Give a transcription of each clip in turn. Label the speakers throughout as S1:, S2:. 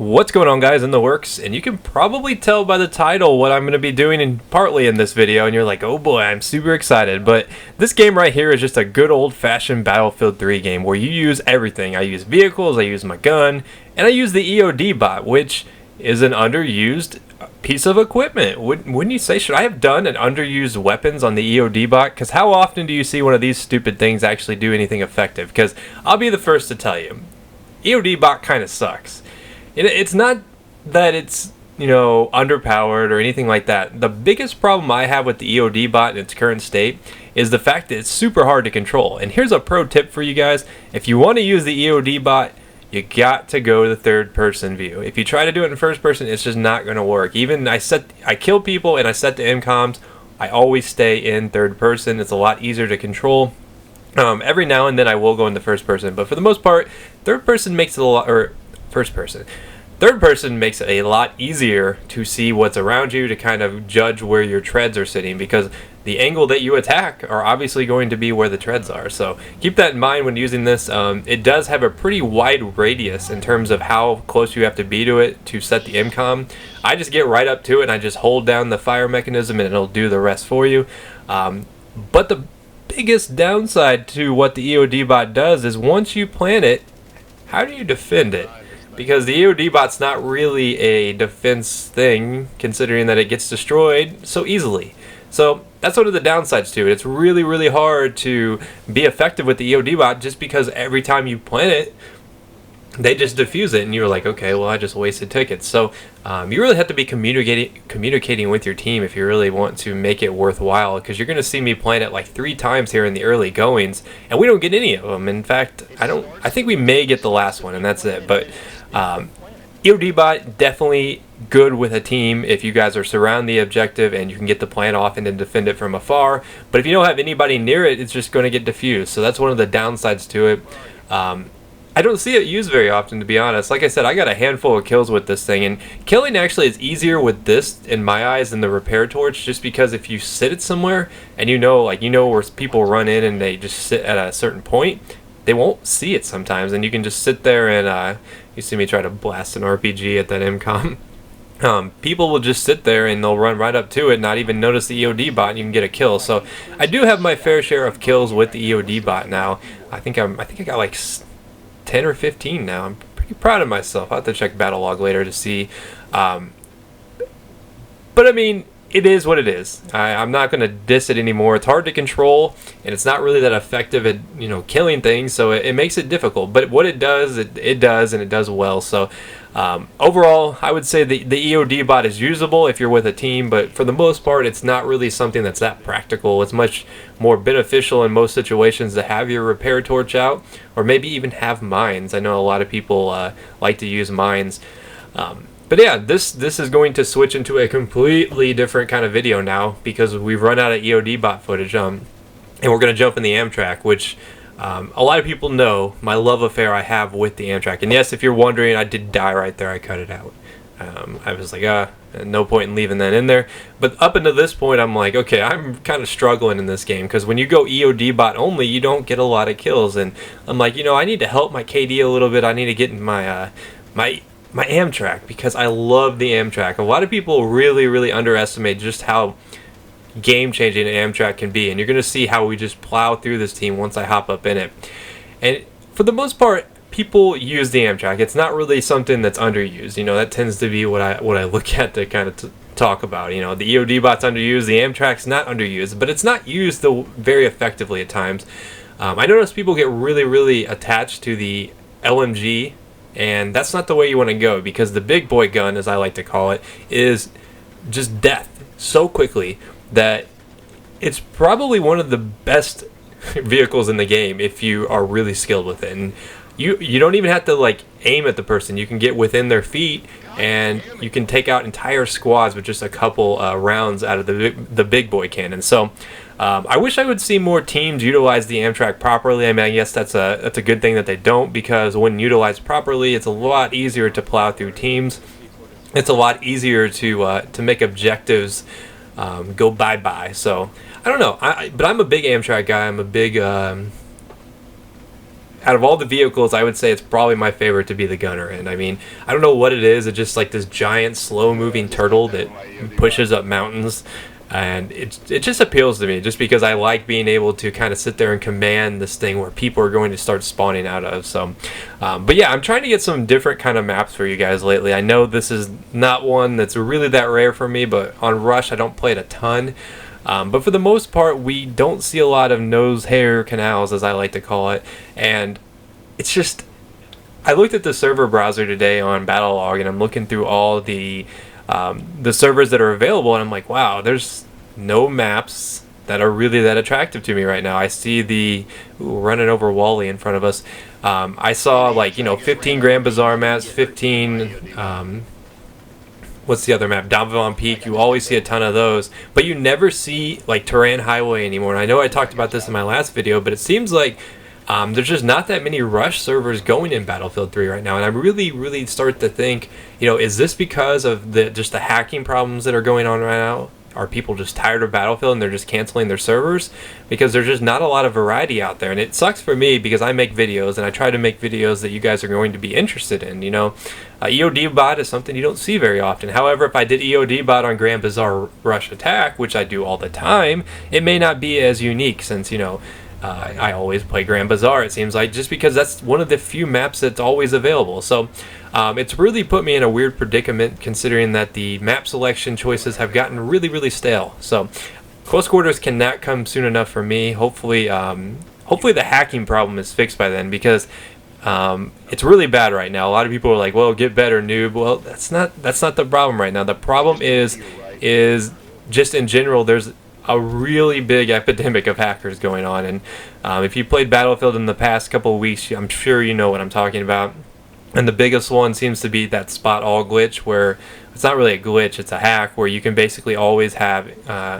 S1: What's going on, guys, in the works? And you can probably tell by the title what I'm going to be doing partly in this video, and you're like, oh boy, I'm super excited. But this game right here is just a good old-fashioned Battlefield 3 game where you use everything. I use vehicles, I use my gun, and I use the EOD Bot, which is an underused piece of equipment. Wouldn't you say? Should I have done an underused weapons on the EOD Bot? Because how often do you see one of these stupid things actually do anything effective? Because I'll be the first to tell you, EOD Bot kind of sucks. It's not that it's, underpowered or anything like that. The biggest problem I have with the EOD Bot in its current state is the fact that it's super hard to control. And here's a pro tip for you guys. If you want to use the EOD Bot, you got to go to the third person view. If you try to do it in first person, it's just not going to work. Even I kill people and I set the MCOMs, I always stay in third person. It's a lot easier to control. Every now and then I will go into first person, but for the most part, third person makes it a lot, or first person. Third person makes it a lot easier to see what's around you, to kind of judge where your treads are sitting, because the angle that you attack are obviously going to be where the treads are. So keep that in mind when using this. It does have a pretty wide radius in terms of how close you have to be to it to set the MCOM. I just get right up to it and I just hold down the fire mechanism and it'll do the rest for you. But the biggest downside to what the EOD Bot does is once you plant it, how do you defend it? Because the EOD Bot's not really a defense thing, considering that it gets destroyed so easily. So that's one of the downsides to it. It's really, really hard to be effective with the EOD Bot just because every time you plant it, they just defuse it, and you're like, okay, well, I just wasted tickets. So you really have to be communicating with your team if you really want to make it worthwhile, because you're going to see me plant it like 3 times here in the early goings, and we don't get any of them. In fact, I think we may get the last one, and that's it. But EOD Bot, definitely good with a team if you guys are surround the objective and you can get the plant off and then defend it from afar. But if you don't have anybody near it, it's just going to get diffused. So that's one of the downsides to it. I don't see it used very often, to be honest. Like I said, I got a handful of kills with this thing, and killing actually is easier with this, in my eyes, than the repair torch, just because if you sit it somewhere and you know where people run in and they just sit at a certain point, they won't see it sometimes, and you can just sit there and you see me try to blast an RPG at that MCOM. People will just sit there and they'll run right up to it, not even notice the EOD Bot, and you can get a kill. So I do have my fair share of kills with the EOD Bot now. I think I got like 10 or 15 now. I'm pretty proud of myself. I'll have to check battle log later to see. But I mean, it is what it is. I'm not going to diss it anymore. It's hard to control, and it's not really that effective at killing things, so it makes it difficult. But what it does, it does, and it does well. So overall, I would say the EOD Bot is usable if you're with a team, but for the most part, it's not really something that's that practical. It's much more beneficial in most situations to have your repair torch out, or maybe even have mines. I know a lot of people like to use mines. But yeah, this is going to switch into a completely different kind of video now, because we've run out of EOD Bot footage, and we're going to jump in the Amtrak, which a lot of people know my love affair I have with the Amtrak. And yes, if you're wondering, I did die right there. I cut it out. I was like, no point in leaving that in there. But up until this point, I'm like, okay, I'm kind of struggling in this game, because when you go EOD Bot only, you don't get a lot of kills. And I'm like, I need to help my KD a little bit. I need to get in my my Amtrak, because I love the Amtrak. A lot of people really, really underestimate just how game-changing an Amtrak can be, and you're going to see how we just plow through this team once I hop up in it. And for the most part, people use the Amtrak. It's not really something that's underused. That tends to be what I look at to kind of talk about. The EOD Bot's underused, the Amtrak's not underused, but it's not used very effectively at times. I notice people get really, really attached to the LMG, and that's not the way you want to go, because the big boy gun, as I like to call it, is just death so quickly that it's probably one of the best vehicles in the game if you are really skilled with it. And you don't even have to aim at the person. You can get within their feet and you can take out entire squads with just a couple rounds out of the big boy cannon. So I wish I would see more teams utilize the Amtrak properly. I mean, I guess that's a good thing that they don't, because when utilized properly, it's a lot easier to plow through teams. It's a lot easier to make objectives go bye-bye. So I don't know, but I'm a big Amtrak guy. I'm a big out of all the vehicles, I would say it's probably my favorite to be the gunner. And I mean, I don't know what it is. It's just like this giant, slow-moving turtle that pushes up mountains. And it just appeals to me just because I like being able to kind of sit there and command this thing where people are going to start spawning out of. So, but yeah, I'm trying to get some different kind of maps for you guys lately. I know this is not one that's really that rare for me, but on Rush I don't play it a ton. But for the most part, we don't see a lot of nose hair canals, as I like to call it. And it's just, I looked at the server browser today on Battlelog, and I'm looking through all the servers that are available, and I'm like, wow, there's no maps that are really that attractive to me right now. I see the running over Wally in front of us. I saw, like, 15 Grand Bazaar maps, 15 what's the other map, Davavon Peak. You always see a ton of those, but you never see like Turan Highway anymore. And I know I talked about this in my last video, but it seems like there's just not that many Rush servers going in Battlefield 3 right now, and I really start to think, is this because of just the hacking problems that are going on right now? Are people just tired of Battlefield and they're just canceling their servers? Because there's just not a lot of variety out there, and it sucks for me because I make videos and I try to make videos that you guys are going to be interested in. EOD Bot is something you don't see very often. However, if I did EOD Bot on Grand Bazaar Rush Attack, which I do all the time, it may not be as unique since, I always play Grand Bazaar, it seems like, just because that's one of the few maps that's always available. So it's really put me in a weird predicament, considering that the map selection choices have gotten really stale. So Close Quarters cannot come soon enough for me. Hopefully the hacking problem is fixed by then, because it's really bad right now. A lot of people are like, well, get better, noob. Well, that's not the problem right now. The problem is just in general, there's a really big epidemic of hackers going on, and if you played Battlefield in the past couple of weeks, I'm sure you know what I'm talking about. And the biggest one seems to be that spot all glitch, where it's not really a glitch, it's a hack, where you can basically always have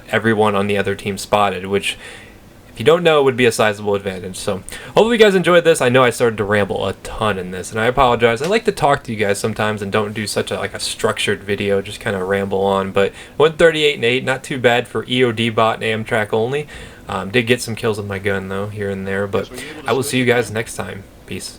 S1: everyone on the other team spotted, which, if you don't know, would be a sizable advantage. So hopefully you guys enjoyed this. I know I started to ramble a ton in this, and I apologize. I like to talk to you guys sometimes and don't do such a structured video, just kind of ramble on. But 138 and 8, not too bad for EOD Bot and Amtrak only. Did get some kills with my gun though, here and there. But I will see you guys next time. Peace.